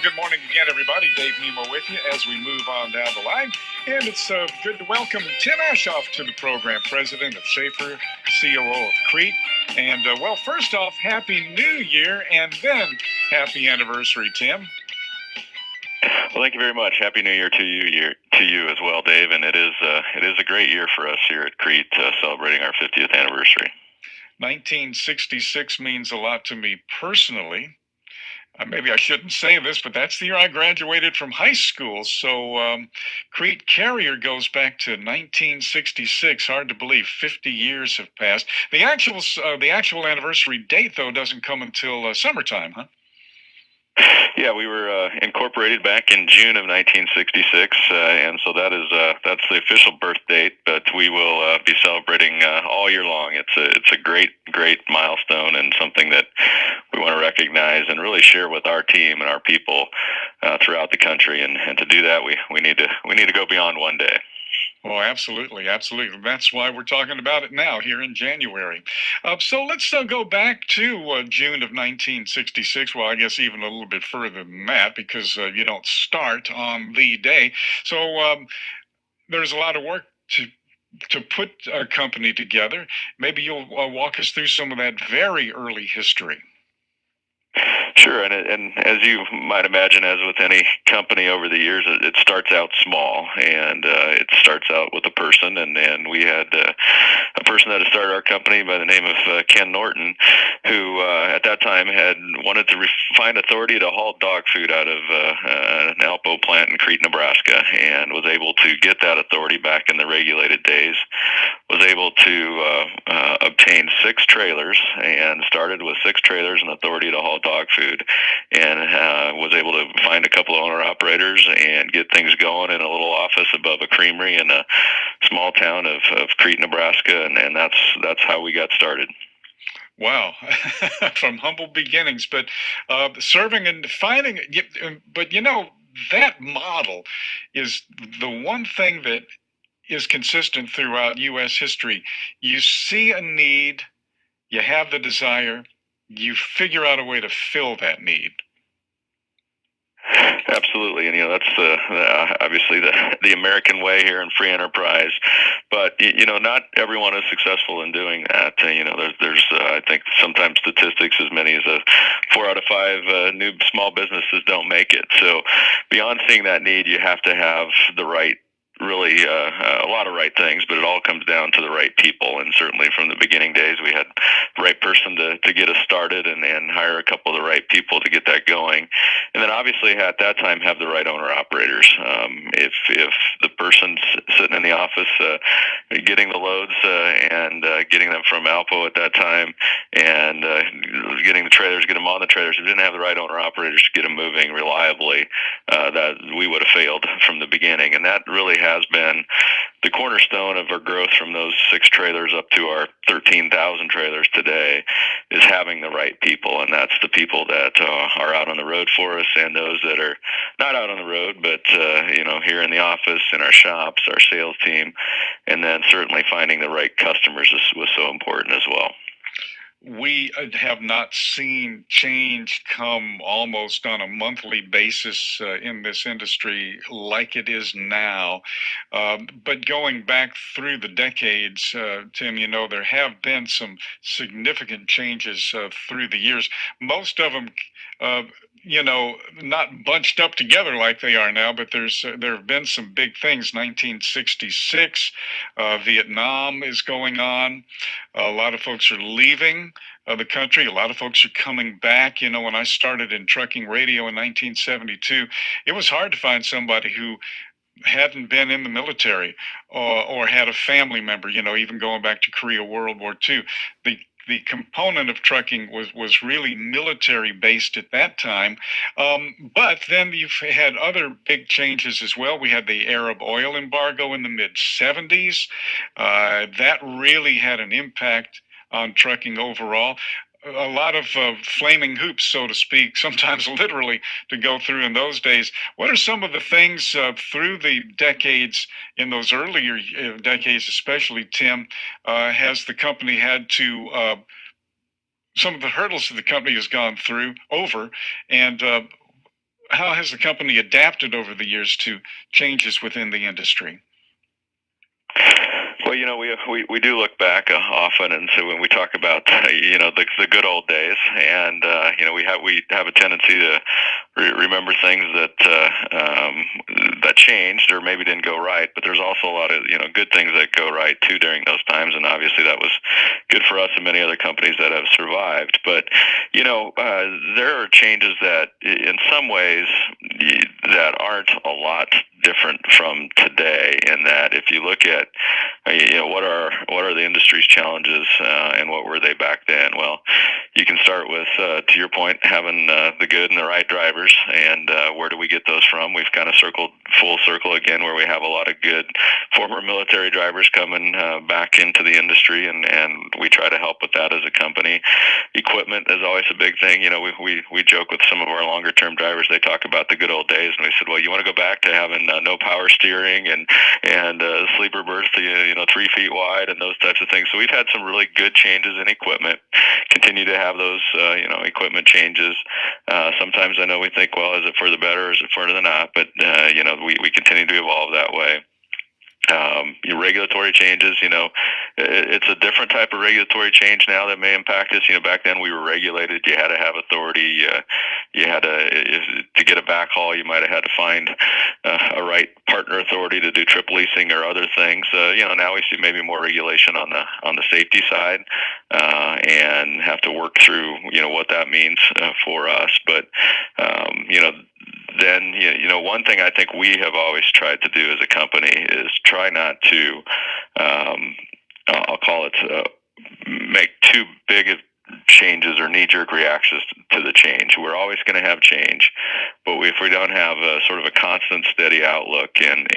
good morning again, everybody. Dave Nemo with you as we move on down the line. And it's good to welcome Tim Aschoff to the program, president of Schaefer, COO of Crete. And, well, first off, Happy New Year, and then Happy Anniversary, Tim. Well, thank you very much. Happy New Year to you as well, Dave. And it is a great year for us here at Crete, celebrating our 50th anniversary. 1966 means a lot to me personally. Maybe I shouldn't say this, but that's the year I graduated from high school. So Crete Carrier goes back to 1966. Hard to believe, 50 years have passed. The actual anniversary date, though, doesn't come until summertime, huh? Yeah, we were incorporated back in June of 1966, and so that's the official birth date. But we will be celebrating all year long. It's a great milestone and something that we want to recognize and really share with our team and our people throughout the country. And to do that, we need to go beyond one day. Oh, absolutely, absolutely. That's why we're talking about it now here in January. So let's go back to June of 1966. Well, I guess even a little bit further than that, because you don't start on the day. So there's a lot of work to put a company together. Maybe you'll walk us through some of that very early history. Sure, and as you might imagine, as with any company over the years, it starts out small, and it starts out with a person, and we had a person that had started our company by the name of Ken Norton, who at that time had wanted to find authority to haul dog food out of an Alpo plant in Crete, Nebraska, and was able to get that authority back in the regulated days, was able to obtain 6 trailers, and started with 6 trailers and authority to haul dog food, and was able to find a couple of owner-operators and get things going in a little office above a creamery in a small town of Crete, Nebraska, and that's how we got started. Wow, from humble beginnings, but serving and finding, but that model is the one thing that is consistent throughout U.S. history. You see a need, you have the desire, you figure out a way to fill that need. Absolutely, and that's obviously the American way here in free enterprise. But not everyone is successful in doing that. There's I think sometimes statistics as many as 4 out of 5 new small businesses don't make it. So beyond seeing that need, you have to have the right. Really a lot of right things, but it all comes down to the right people. And certainly from the beginning days, we had the right person to get us started and hire a couple of the right people to get that going. And then obviously at that time have the right owner operators. If the person's sitting in the office getting the loads and getting them from Alpo at that time and getting the trailers, get them on the trailers, if we didn't have the right owner operators to get them moving reliably, that we would have failed from the beginning. And that really has been the cornerstone of our growth from those 6 trailers up to our 13,000 trailers today, is having the right people. And that's the people that are out on the road for us, and those that are not out on the road, but here in the office, in our shops, our sales team, and then certainly finding the right customers was so important as well. We have not seen change come almost on a monthly basis in this industry like it is now. But going back through the decades, Tim, there have been some significant changes through the years. Most of them, not bunched up together like they are now, but there have been some big things. 1966, Vietnam is going on. A lot of folks are leaving the country. A lot of folks are coming back. When I started in trucking radio in 1972, it was hard to find somebody who hadn't been in the military or had a family member, even going back to Korea, World War II. The component of trucking was really military based at that time. But then you've had other big changes as well. We had the Arab oil embargo in the mid 70s. That really had an impact on trucking overall. A lot of flaming hoops, so to speak, sometimes literally, to go through in those days. What are some of the things through the decades, in those earlier decades especially, Tim, has the company had to, some of the hurdles that the company has gone through over, and how has the company adapted over the years to changes within the industry? Well, we do look back often, and so when we talk about the good old days, and we have a tendency to remember things that changed or maybe didn't go right. But there's also a lot of good things that go right too during those times, and obviously that was good for us and many other companies that have survived. But there are changes that, in some ways, that aren't a lot different from today. In that, if you look at what are the industry's challenges, and what were they back then? Well, you can start with, to your point, having the good and the right drivers, and where do we get those from? We've kind of circled full circle again, where we have a lot of good former military drivers coming back into the industry, and we try to help with that as a company. Equipment is always a big thing. We joke with some of our longer term drivers. They talk about the good old days, and we said, well, you want to go back to having no power steering and sleeper berths, 3 feet wide, and those types of things. So we've had some really good changes in equipment. Continue to have those equipment changes. Sometimes I know we think, well, is it for the better or is it for the not? But we continue to evolve that way. Regulatory changes, it's a different type of regulatory change now that may impact us. Back then we were regulated. You had to have authority. You had to get a backhaul. You might have had to find a right partner authority to do trip leasing or other things. Now we see maybe more regulation on the safety side, and have to work through what that means for us. But then one thing I think we have always tried to do as a company is try not to, I'll call it, make too big of changes or knee-jerk reactions to the change. We're always going to have change, but if we don't have a sort of a constant, steady outlook and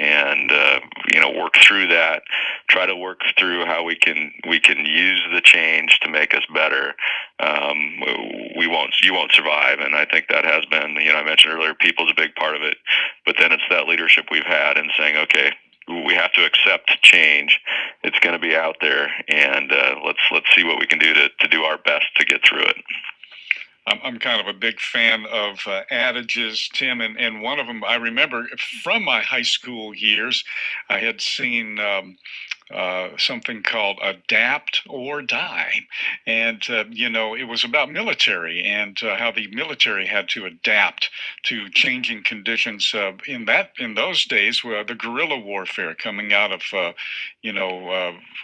work through that, try to work through how we can use the change to make us better, you won't survive. And I think that has been, I mentioned earlier, people's a big part of it, but then it's that leadership we've had in saying, okay, we have to accept change. It's going to be out there, and let's see what we can do to do our best to get through it. I'm kind of a big fan of adages, Tim, and one of them I remember from my high school years. I had seen something called Adapt or Die. And, it was about military and how the military had to adapt to changing conditions in those days, the guerrilla warfare coming out of,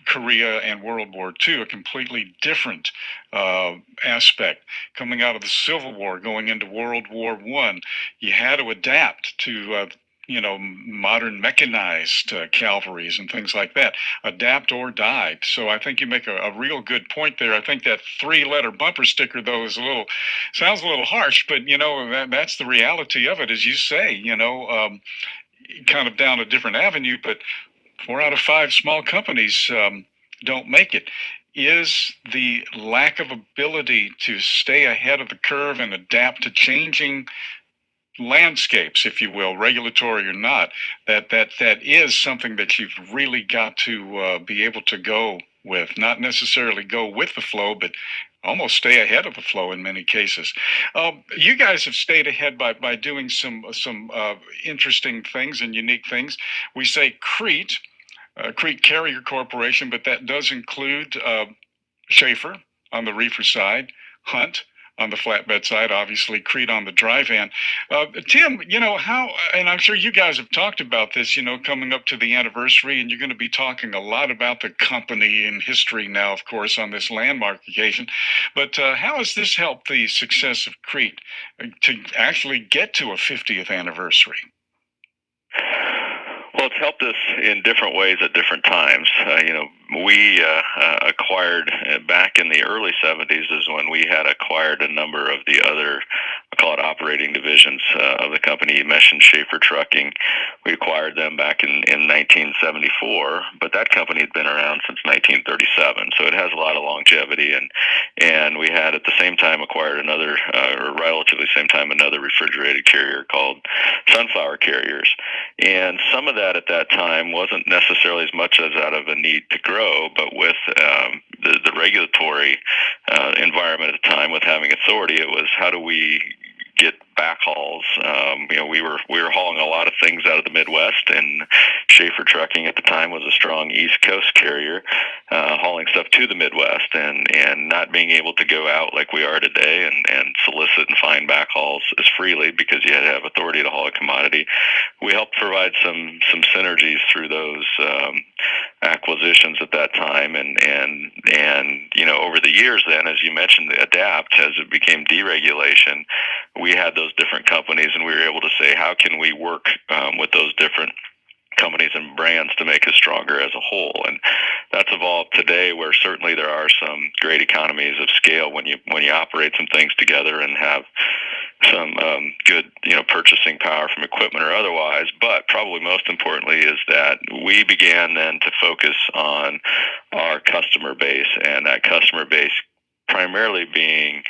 Korea and World War II, a completely different aspect. Coming out of the Civil War, going into World War I, you had to adapt to modern mechanized cavalries and things like that. Adapt or die. So I think you make a real good point there. I think that 3-letter bumper sticker, though, sounds a little harsh, but that's the reality of it, as you say. Kind of down a different avenue, but 4 out of 5 small companies don't make it. Is the lack of ability to stay ahead of the curve and adapt to changing landscapes, if you will, regulatory or not, that is something that you've really got to be able to go with, not necessarily go with the flow, but almost stay ahead of the flow in many cases. You guys have stayed ahead by doing some interesting things and unique things. We say Crete Carrier Corporation, but that does include Schaefer on the reefer side, Hunt on the flatbed side, obviously Crete on the dry van. Tim, how, and I'm sure you guys have talked about this, coming up to the anniversary, and you're going to be talking a lot about the company and history now, of course, on this landmark occasion. But how has this helped the success of Crete to actually get to a 50th anniversary? Well, it's helped us in different ways at different times. We acquired back in the early 70s is when we had acquired a number of the other, I call it operating divisions of the company. You mentioned Schaefer Trucking. We acquired them back in 1974, but that company had been around since 1937, so it has a lot of longevity. And we had at the same time acquired another, or relatively same time, another refrigerated carrier called Sunflower Carriers. And some of that at that time wasn't necessarily as much as out of a need to grow, but with the regulatory environment at the time, with having authority, it was how do we get backhauls. We were hauling a lot of things out of the Midwest, and Schaefer Trucking at the time was a strong East Coast carrier, hauling stuff to the Midwest, and not being able to go out like we are today and solicit and find backhauls as freely because you had to have authority to haul a commodity. We helped provide some synergies through those acquisitions at that time, and over the years, then, as you mentioned, the adapt as it became deregulation, we had those different companies, and we were able to say, how can we work with those different companies and brands to make us stronger as a whole? And that's evolved today, where certainly there are some great economies of scale when you operate some things together and have some good purchasing power from equipment or otherwise. But probably most importantly is that we began then to focus on our customer base, and that customer base primarily being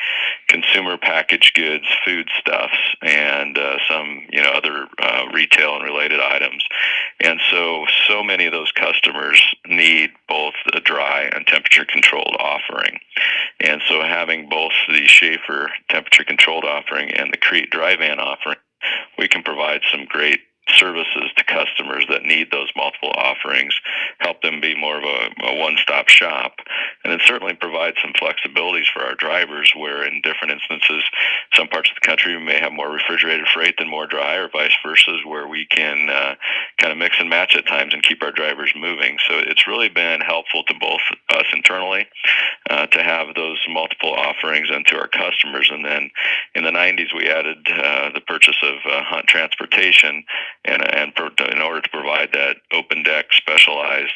consumer packaged goods, foodstuffs, and some other retail and related items. And so many of those customers need both a dry and temperature controlled offering. And so having both the Schaefer temperature controlled offering and the Crete dry van offering, we can provide some great services to customers that need those multiple offerings, help them be more of a one-stop shop, and then certainly provide some flexibilities for our drivers, where in different instances, some parts of the country we may have more refrigerated freight than more dry, or vice versa, where we can kind of mix and match at times and keep our drivers moving. So it's really been helpful to both us internally to have those multiple offerings and to our customers. And then in the 90s, we added the purchase of Hunt Transportation, and in order to provide that open deck specialized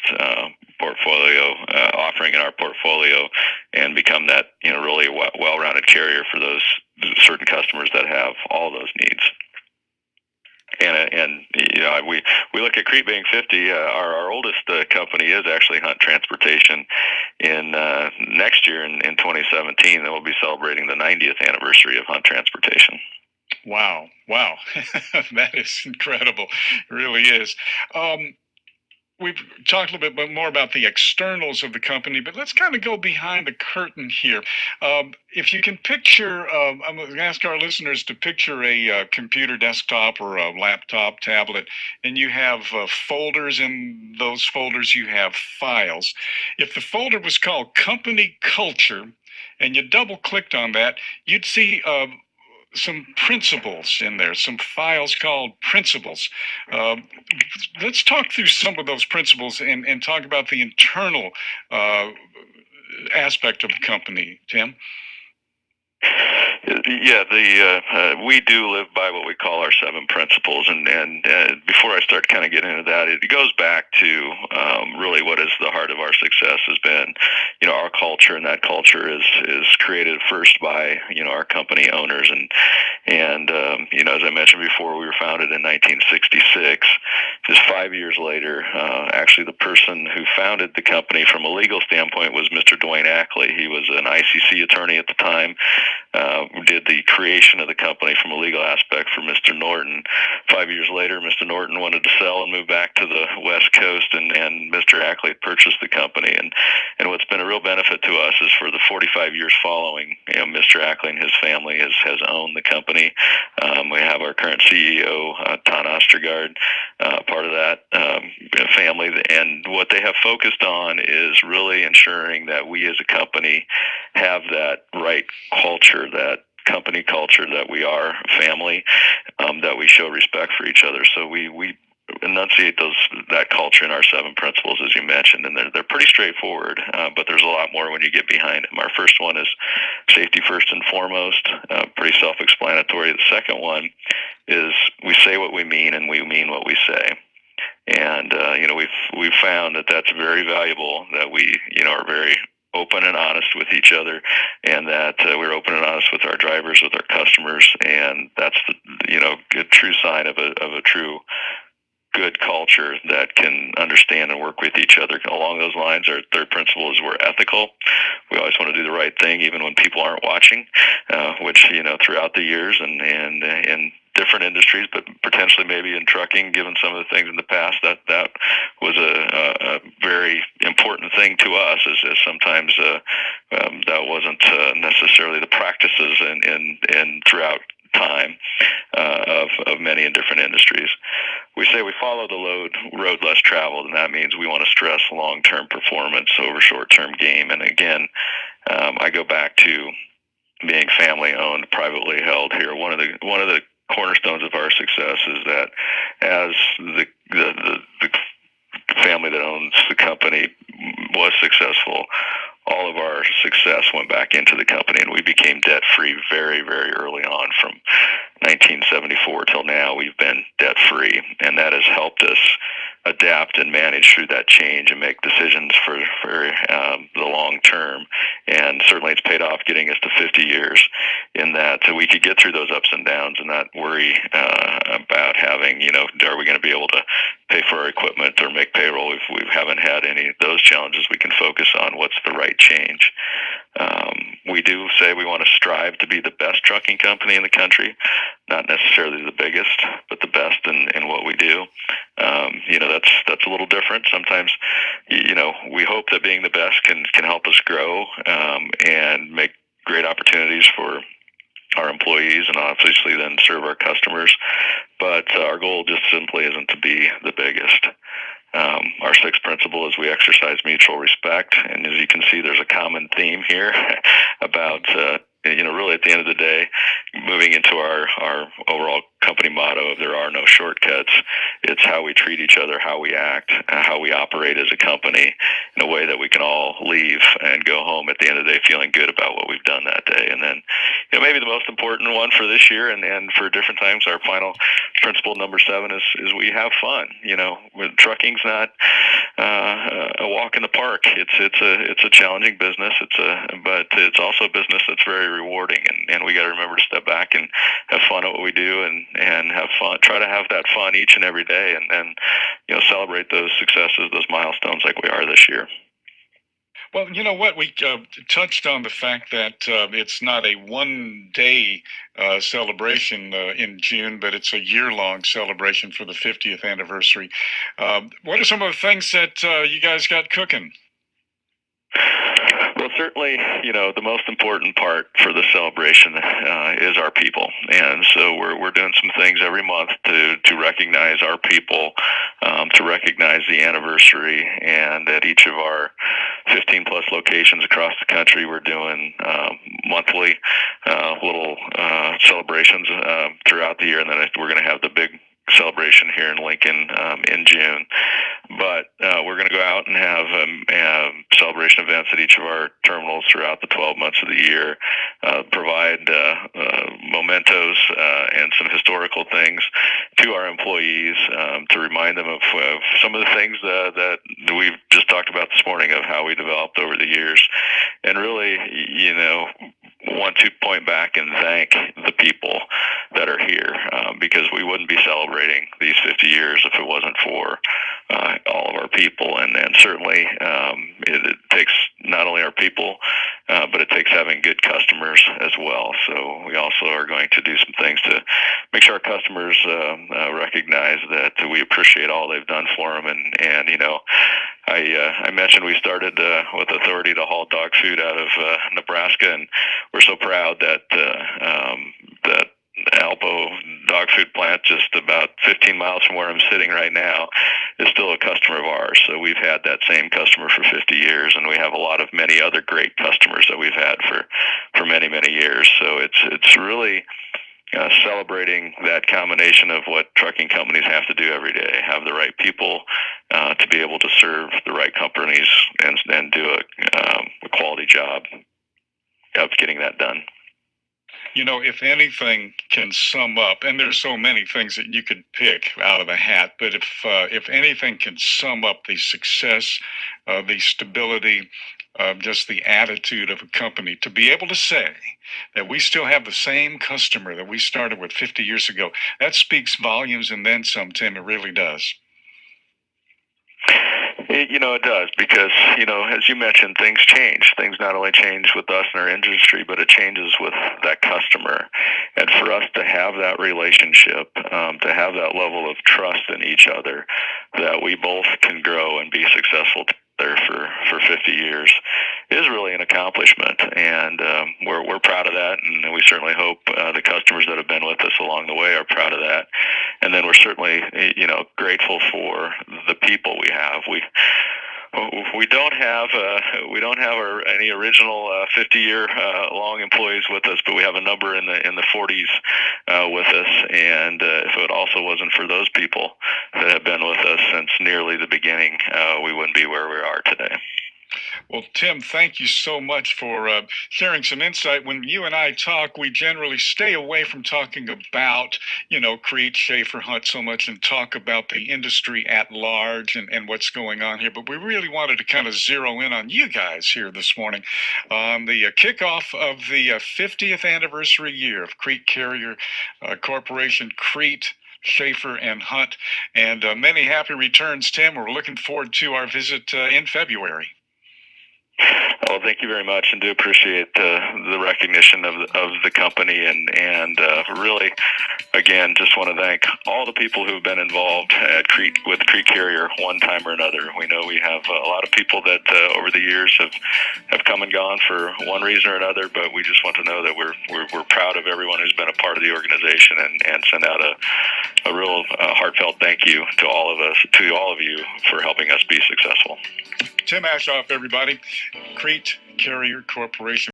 portfolio offering in our portfolio, and become that really well-rounded carrier for those certain customers that have all those needs. And we look at Crete being 50. Our oldest company is actually Hunt Transportation. In next year, in 2017, then we'll be celebrating the 90th anniversary of Hunt Transportation. Wow. That is incredible. It really is. We've talked a little bit more about the externals of the company, but let's kind of go behind the curtain here. If you can picture, I'm going to ask our listeners to picture a computer desktop or a laptop, tablet, and you have folders. In those folders, you have files. If the folder was called Company Culture, and you double-clicked on that, you'd see some principles in there, some files called principles. Let's talk through some of those principles and talk about the internal aspect of the company, Tim. Yeah, we do live by what we call our 7 principles, and before I start kind of getting into that, it goes back to really what is the heart of our success has been, our culture, and that culture is created first by our company owners, and as I mentioned before, we were founded in 1966. Just 5 years later, actually the person who founded the company from a legal standpoint was Mr. Dwayne Ackley. He was an ICC attorney at the time. Did the creation of the company from a legal aspect for Mr. Norton. 5 years later, Mr. Norton wanted to sell and move back to the West Coast, and Mr. Ackley purchased the company. And what's been a real benefit to us is for the 45 years following, Mr. Ackley and his family has owned the company. We have our current CEO, Ton Ostergaard, part of that family, and what they have focused on is really ensuring that we as a company have that right culture, that company culture, that we are family, that we show respect for each other. So we enunciate that culture in our 7 principles, as you mentioned, and they're pretty straightforward, but there's a lot more when you get behind them. Our first one is safety first and foremost, pretty self-explanatory. The second one is we say what we mean, and we mean what we say. And we've found that that's very valuable, that we are very open and honest with each other, and that we're open and honest with our drivers, with our customers, and that's the good true sign of a true good culture that can understand and work with each other. Along those lines, our third principle is we're ethical. We always want to do the right thing, even when people aren't watching, which throughout the years and in different industries, but potentially maybe in trucking, given some of the things in the past, that was a very important thing to us, as sometimes that wasn't necessarily the practices and throughout time of many in different industries. We say we follow the road less traveled, and that means we want to stress long-term performance over short-term gain. And again, I go back to being family-owned, privately held here. One of the cornerstones of our success is that as the family that owns the company was successful, all of our success went back into the company, and we became debt-free very, very early on. From 1974 till now, we've been debt-free, and that has helped us adapt and manage through that change and make decisions for the long term. And certainly it's paid off getting us to 50 years in that we could get through those ups and downs and not worry about having, are we going to be able to pay for our equipment or make payroll? We haven't had any of those challenges. We can focus on what's the right change. We do say we want to strive to be the best trucking company in the country, not necessarily the biggest, but the best in what we do. That's a little different. Sometimes, we hope that being the best can help us grow and make great opportunities for our employees and obviously then serve our customers. But our goal just simply isn't to be the biggest. Our sixth principle is we exercise mutual respect. And as you can see, there's a common theme here about, really at the end of the day, moving into our overall company motto of there are no shortcuts. It's how we treat each other, how we act, how we operate as a company in a way that we can all leave and go home at the end of the day feeling good about what we've done that day. And then, maybe the most important one for this year and for different times, our final principle number 7 is we have fun. Trucking's not a walk in the park. It's a challenging business. But it's also a business that's very rewarding, and we got to remember to step back and have fun at what we do and have fun. Try to have that fun each and every day, and celebrate those successes, those milestones like we are this year. Well, you know what? We touched on the fact that it's not a one-day celebration in June, but it's a year-long celebration for the 50th anniversary. What are some of the things that you guys got cooking? Well, certainly, the most important part for the celebration is our people, and so we're doing some things every month to recognize our people, to recognize the anniversary, and at each of our 15 plus locations across the country, we're doing monthly little celebrations throughout the year, and then we're going to have the big celebration here in Lincoln in June. But we're going to go out and have celebration events at each of our terminals throughout the 12 months of the year, provide mementos and some historical things to our employees to remind them of some of the things that we've just talked about this morning of how we developed over the years. And really, want to point back and thank the people that are here because we wouldn't be celebrating these 50 years if it wasn't for all of our people. And certainly it takes not only our people, but it takes having good customers as well. So we also are going to do some things to make sure our customers recognize that we appreciate all they've done for them. And I mentioned we started with authority to haul dog food out of Nebraska, and we're so proud that that Alpo dog food plant, just about 15 miles from where I'm sitting right now, is still a customer of ours. So we've had that same customer for 50 years, and we have a lot of many other great customers that we've had for many, many years. So it's really celebrating that combination of what trucking companies have to do every day, have the right people to be able to serve the right companies and do a quality job of getting that done. If anything can sum up, and there's so many things that you could pick out of a hat, but if anything can sum up the success, the stability, just the attitude of a company, to be able to say that we still have the same customer that we started with 50 years ago, that speaks volumes and then some, Tim. It really does. It does because, as you mentioned, things change. Things not only change with us and our industry, but it changes with that customer. And for us to have that relationship, to have that level of trust in each other, that we both can grow and be successful there for 50 years is really an accomplishment, and we're proud of that, and we certainly hope the customers that have been with us along the way are proud of that. And then we're certainly, grateful for the people we have. We don't have any original 50-year long employees with us, but we have a number in the 40s with us. And if it also wasn't for those people that have been with us since nearly the beginning, we wouldn't be where we are today. Well, Tim, thank you so much for sharing some insight. When you and I talk, we generally stay away from talking about, Crete, Schaefer, Hunt so much and talk about the industry at large and what's going on here. But we really wanted to kind of zero in on you guys here this morning on the kickoff of the 50th anniversary year of Crete Carrier Corporation, Crete, Schaefer, and Hunt. And many happy returns, Tim. We're looking forward to our visit in February. Well, thank you very much, and do appreciate the recognition of the company, and really, again, just want to thank all the people who've been involved at Crete with Crete Carrier one time or another. We know we have a lot of people that over the years have come and gone for one reason or another, but we just want to know that we're proud of everyone who's been a part of the organization, and send out a real heartfelt thank you to all of you for helping us be successful. Tim Aschoff, everybody. Crete Carrier Corporation.